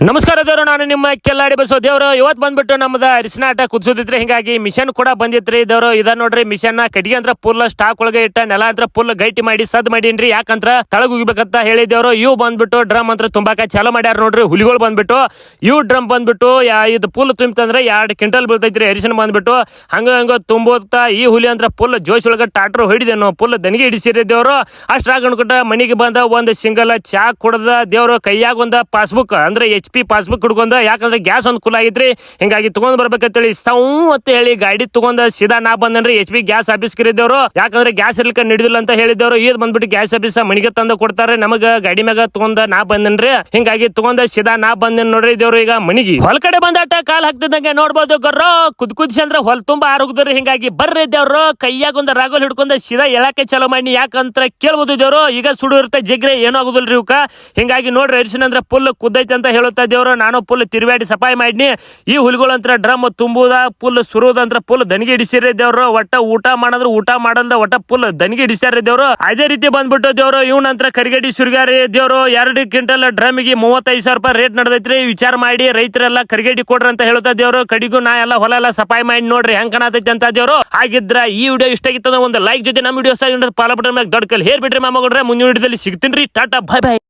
ನಮಸ್ಕಾರ ದೇವ್ರು, ನಾನು ನಿಮ್ಮ ಕೆಲ್ಲಾಡಿ ಬಸವ ದೇವ್ರು. ಇವತ್ತು ಬಂದ್ಬಿಟ್ಟು ನಮ್ದ ಅರಿಶಿನಾಟ ಕುದಿಸೋದಿತ್ರಿ, ಹಿಂಗಾಗಿ ಮಿಷನ್ ಕೂಡ ಬಂದಿತ್ರಿ ದೇವ್ರು. ಇದ ನೋಡ್ರಿ ಮಿಷನ್ ಕಟ್ಟಿಗೆ ಅಂತ ಫುಲ್ ಸ್ಟಾಕ್ ಒಳಗೆ ಇಟ್ಟ, ನೆಲ ಅಂತ ಫುಲ್ ಗೈಟಿ ಮಾಡಿ ಸದ್ ಮಾಡೀನ್ರಿ. ಯಾಕಂದ್ರ ತಳಗ್ ಉಗಿಬೇಕಂತ ಹೇಳಿದೇವ್ರು. ಇವು ಬಂದ್ಬಿಟ್ಟು ಡ್ರಮ್ ಅಂತ ತುಂಬಾಕ ಚಾಲೋ ಮಾಡ್ಯಾರ ನೋಡ್ರಿ. ಹುಲಿಗಳು ಬಂದ್ಬಿಟ್ಟು ಇವು ಡ್ರಮ್ ಬಂದ್ಬಿಟ್ಟು ಇದು ಫುಲ್ ತುಂಬಿತಂದ್ರೆ 2 ಕ್ವಿಂಟಲ್ ಬೀಳ್ತೈತ್ರಿ ಅರಿಶಿನ ಬಂದ್ಬಿಟ್ಟು. ಹಂಗ ತುಂಬೋತಾ ಈ ಹುಲಿ ಅಂತ ಫುಲ್ ಜೋಶ್ ಒಳಗ ಟಾಟ್ರು ಹೊಡಿದೇನು, ಫುಲ್ ದನಿಗೆ ಹಿಡಿಸಿರಿ ದೇವ್ರು. ಅಷ್ಟ್ರಾಗ ಅನ್ಕೊಟ್ಟ ಮನಿಗೆ ಬಂದ ಒಂದ್ ಸಿಂಗಲ್ ಚಾ ಕುಡದ ದೇವ್ರು. ಕೈಯಾಗ ಒಂದ ಪಾಸ್ಬುಕ್ ಅಂದ್ರೆ HP ಪಾಸ್ಬುಕ್ ಹಿಡ್ಕೊಂಡ, ಯಾಕಂದ್ರೆ ಗ್ಯಾಸ್ ಒಂದು ಕುಲ ಆಗಿದ್ರಿ. ಹಿಂಗಾಗಿ ತಗೊಂಡ್ ಬರ್ಬೇಕಂತೇಳಿ ಸೌ ಅಂತ ಹೇಳಿ ಗಾಡಿ ತಗೊಂಡ ಸೀದಾ ನಾ ಬಂದನ್ರಿ HP ಗ್ಯಾಸ್ ಆಫೀಸ್ ಕರಿದೇವ್ರು. ಯಾಕಂದ್ರೆ ಗ್ಯಾಸ್ ಇರ್ಲಿಕ್ಕೆ ನಡೆದಿಲ್ಲ ಅಂತ ಹೇಳಿದೇವ್ರು. ಇದ್ ಬಂದ್ಬಿಟ್ಟು ಗ್ಯಾಸ್ ಆಫೀಸ್ ಮನಿಗೆ ತಂದು ಕೊಡ್ತಾರೆ ನಮಗ. ಗಾಡಿ ಮ್ಯಾಗ ತಗೊಂಡ ನಾ ಬಂದನ್ರಿ. ಹಿಂಗಾಗಿ ತಗೊಂಡ ಸೀದಾ ನಾ ಬಂದನ್ ನೋಡ್ರಿ ದೇವ್ರು. ಈಗ ಮನಿಗೆ ಹೊಲ್ ಕಡೆ ಬಂದಾಟ ಕಾಲ್ ಹಾಕ್ತಿದ್ದಂಗೆ ನೋಡ್ಬೋದು ಗರ್ರೋ ಕುದ್ಸಿ ಅಂದ್ರ ಹೊಲ್ ತುಂಬಾ ಆರೋಗ್ಯದ್ರಿ. ಹಿಂಗಾಗಿ ಬರ್ರಿ ದೇವ್ರು, ಕೈಯಾಗ ಒಂದ್ ರಾಗೋಲ್ ಹಿಡ್ಕೊಂಡ ಸೀದಾ ಎಳಕ್ಕೆ ಚಲೋ ಮಾಡಿ. ಯಾಕಂತ ಕೇಳ್ಬೋದು ದೇವ್ರು. ಈಗ ಸುಡು ಇರುತ್ತೆ ಜಗ್ರೆ, ಏನೂ ಆಗುದಿಲ್ರಿ ಇವಕ್ಕ. ಹಿಂಗಾಗಿ ನೋಡ್ರಿ ಅರಿಶಿನ ಅಂದ್ರೆ ಫುಲ್ ಕುದ್ದೈತಿ ಅಂತ ಹೇಳುತ್ತಾ ದೇವ್ರು. ನಾನು ಫುಲ್ ತಿರುವಾಡಿ ಸಫಾಯಿ ಮಾಡಿನಿ. ಈ ಹುಲಿಗಳಂತ್ರ ಡ್ರಮ್ ತುಂಬುದ ಫುಲ್ ಸುರುದಂತ್ರ ಫುಲ್ ದನಿಗೆ ಹಿಡಿಸಿರಿ ದೇವ್ರು. ಒಟ್ಟ ಊಟ ಮಾಡಿದ್ರು ಊಟ ಮಾಡಲ್ದ ಒಟ್ಟ ಫುಲ್ ದನಿಗೆ ಹಿಡಿಸ್ಯಾರ ದೇವ್ರು. ಅದೇ ರೀತಿ ಬಂದ್ಬಿಟ್ಟು ದೇವ್ರು ಇವನಂತ್ರ ಕರಿಗಡಿ ಸುರ್ಗಾರಿ ದೇವ್ರು. 2 ಕ್ವಿಂಟಲ್ ಡ್ರಮ್ಗೆ 35,000 ರೂಪಾಯಿ ರೇಟ್ ನಡೆದೈತ್ರಿ. ವಿಚಾರ ಮಾಡಿ ರೈತರೆಲ್ಲ ಕರಿಗಡಿ ಕೊಡ್ರಿ ಅಂತ ಹೇಳುತ್ತಾ ದೇವ್ರು. ಕಡಿಗೂ ನಾ ಎಲ್ಲ ಹೊಲ ಎಲ್ಲ ಸಫಾಯಿ ಮಾಡಿ ನೋಡ್ರಿ ಹೆಂಗ್ ಕಾಣತೈತಿ ಅಂತ ದೇವ್ರು. ಆಗಿದ್ರ ಈ ವಿಡಿಯೋ ಇಷ್ಟ ಆಗಿತ್ತು ಒಂದು ಲೈಕ್ ಜೊತೆ ನಮ್ಮ ವಿಡಿಯೋ ಫಾಲೋ ಬಟನ್ ಮ್ಯಾಗ ದೊಡ್ಡ ಕಲ್ ಹೇರ್ ಬಿಡ್ರಿ ಮಾಮಗಳ್ರೆ. ಮುಂದಿನ ವಿಡಿಯೋದಲ್ಲಿ ಸಿಗ್ತೀನಿ. ಟಾಟಾ, ಬಾಯ್ ಬಾಯ್.